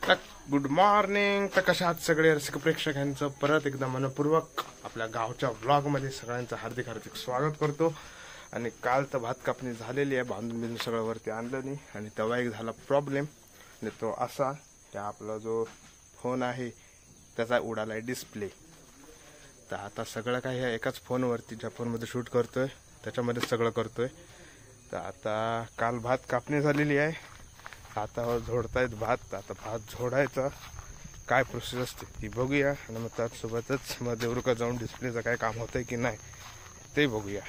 Good morning. तर कशा आहात सगळे रसिक प्रेक्षकांचं परत एकदा मनपूर्वक आपल्या गावच्या व्लॉगमध्ये सगळ्यांचं हार्दिक हार्दिक स्वागत करतो. आणि काल तर भात कापणी झालेली आहे, बांधून बिंदून सगळं वरती आणलं नाही. आणि तेव्हा एक झाला प्रॉब्लेम, आणि तो असा की आपला जो फोन आहे त्याचा उडाला डिस्प्ले. तर आता सगळं काही ह्या एकाच फोनवरती, ज्या फोनमध्ये शूट करतोय त्याच्यामध्येच सगळं करतोय. तर आता काल भात कापणी झालेली आहे, आता झोडतायत भात. आता भात झोडायचा काय प्रोसेस असते ती बघूया, आणि मग त्याचसोबतच मग देवरुका जाऊन डिस्प्लेचं काय काम होतंय की नाही ते बघूया.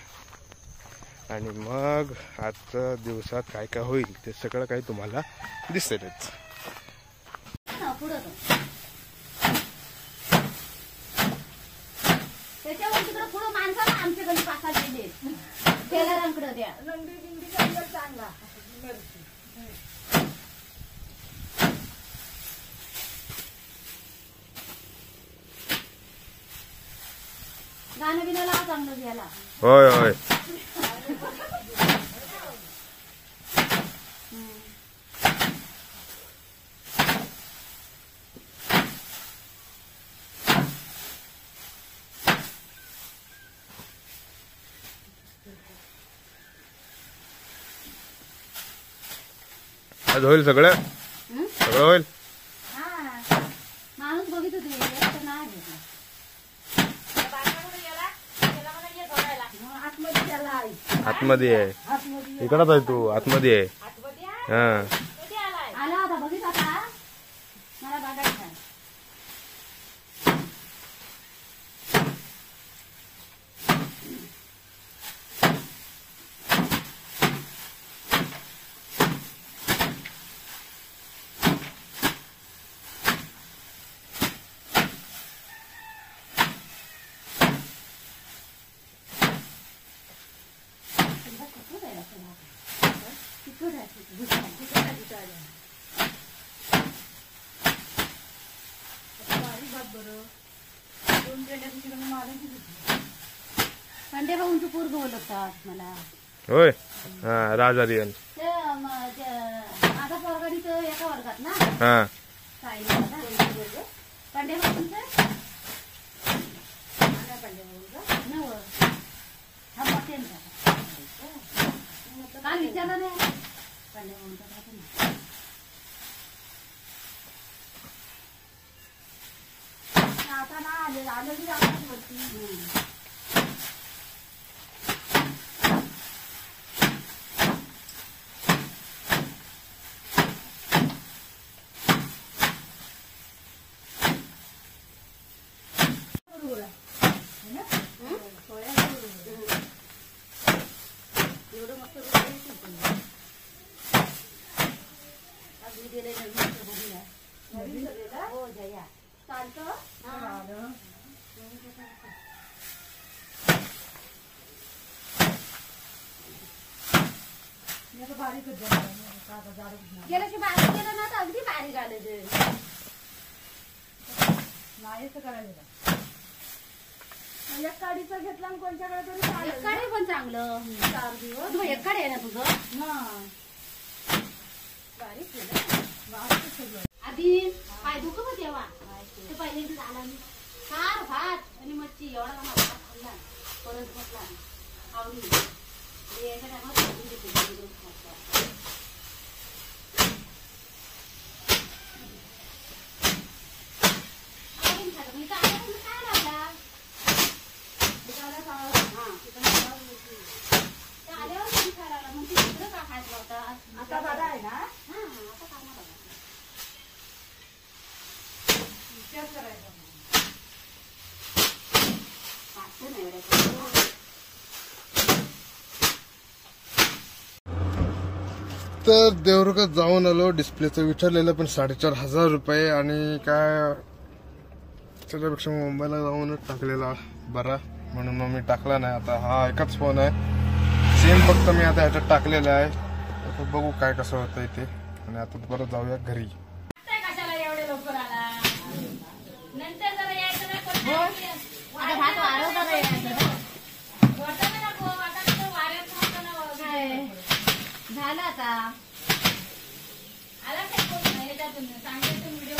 आणि मग आजच्या दिवसात काय काय होईल ते सगळं काही तुम्हाला दिसेलच. त्याच्यावर तिकडे पुढे माणसाला आमच्याकडे पासा गेले टेलरांकडे द्या रंगी बिंगी चांगला गाणं बिना लावा चांगलं घ्यायला. होय होय. आज होईल सगळं सगळं होईल. माणूस बघित होते नाही आतमध्ये आहे, इकडच आहे तू, आतमध्ये आहे. हा आला होता बघित आता मला बघायचा. खंडेबाऊंचं पोरग बोलतात मला. होय. हा राजारियन माझा पोरगाडी तर एका वर्गात ना. हा खंडेबाऊंचं काल विचारलं नाही खंडेबाऊंचा. आता ना आले आलं की जातात वरती. गेल्याशी बारीक केलं ना तर अगदी बारीक आले ते एकाडीचं घेतलं आणि कोणत्याकडे तरी एकाडे पण चांगलं. 4 दिवस एकाडे आहे ना तुझं. बारीक केलं आधी पाय दुखत होते तेव्हा. ते पहिल्यांदा झाला फार भात आणि मच्छी एवढा भात खाल्ला परत बसला आवडी. आता बरा आहे ना. आता काम तर देवरुखात जाऊन आलो. डिस्प्लेचं विचारलेलं पण 4,500 रुपये. आणि काय त्याच्यापेक्षा मुंबईला जाऊनच टाकलेला बरा, म्हणून मग मी टाकला नाही. आता हा एकच फोन आहे सेम, फक्त मी आता ह्याच्यात टाकलेला आहे. आता बघू काय कसं होतंय ते. आणि आता परत जाऊया घरी. कशाला एवढे लवकर आला नंतर जरा यायचं झालं आता आला सांगितलं व्हिडिओ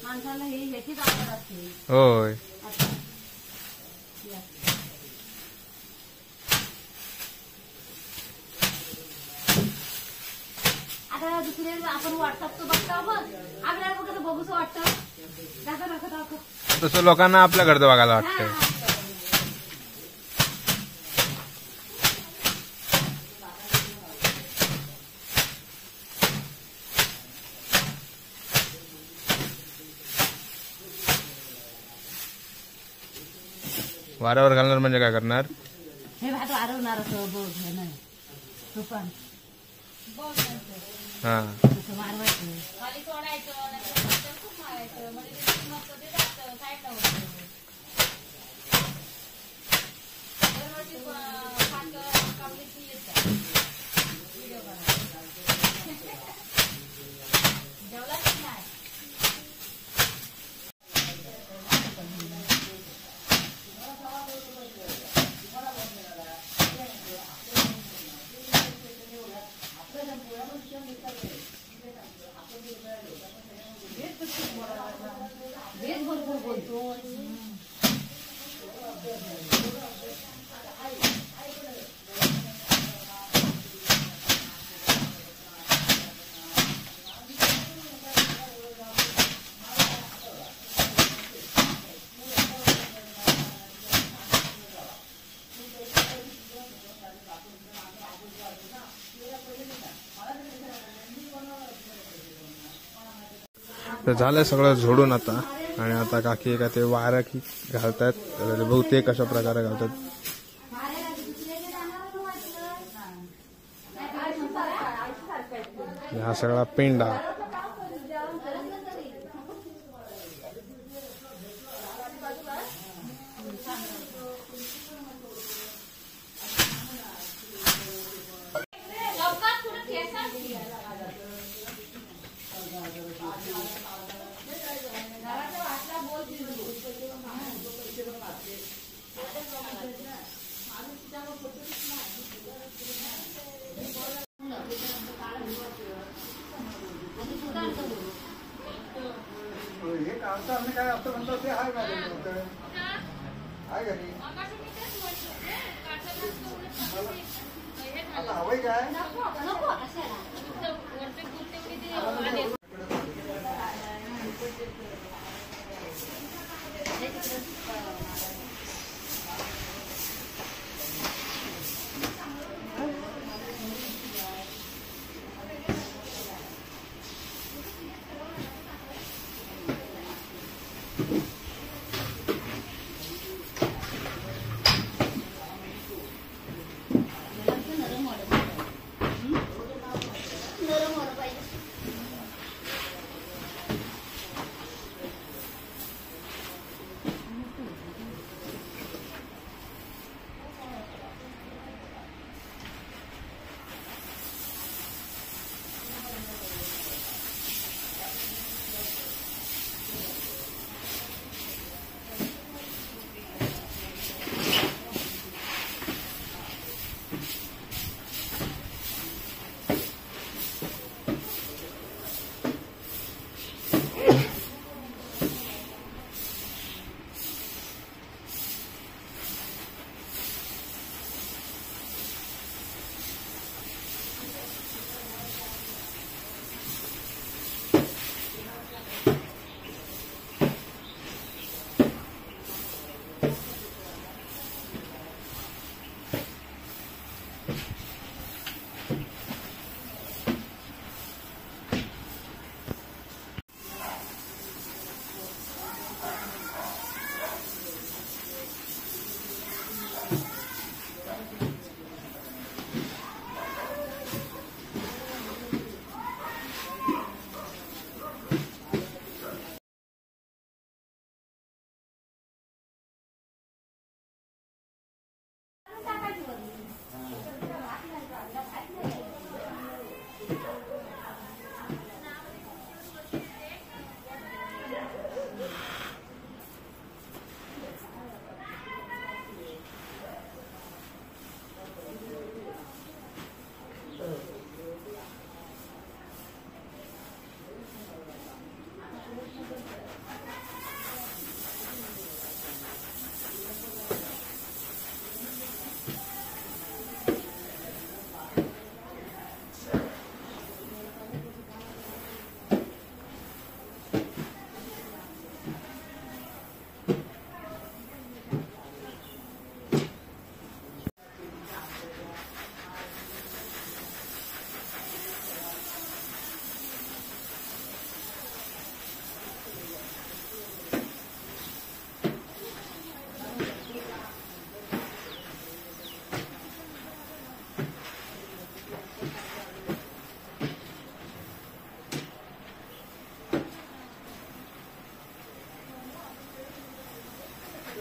माणसाला हे ह्याचीच आवड असते. होय. आता दुसरे आपण व्हॉट्सअप बघता बघ, आपल्याला बघत बघूच वाटतं. तसं लोकांना आपल्याकडचं बघायला वाटतंय. वाऱ्यावर घालणार म्हणजे काय करणार? हे भात वारवणार असं बघ नाही तुफान हा मारवायचं खाली सोडायचं खूप मारायचं म्हणजे मस्त ते जातं साईडला होतं. दरवर्षी कापलीची येतात व्हिडिओ करायला. जेवलाच नाही. भरपूर बोलतो. तर झालंय सगळं झोडून आता, आणि आता काकी का ते वारा की घालतात, बहुतेक अशा प्रकारे घालतात. हा सगळा पेंडा काय असं म्हणतात ते आहे घरी आता हवंय काय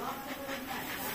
जॉब तर करत नाही.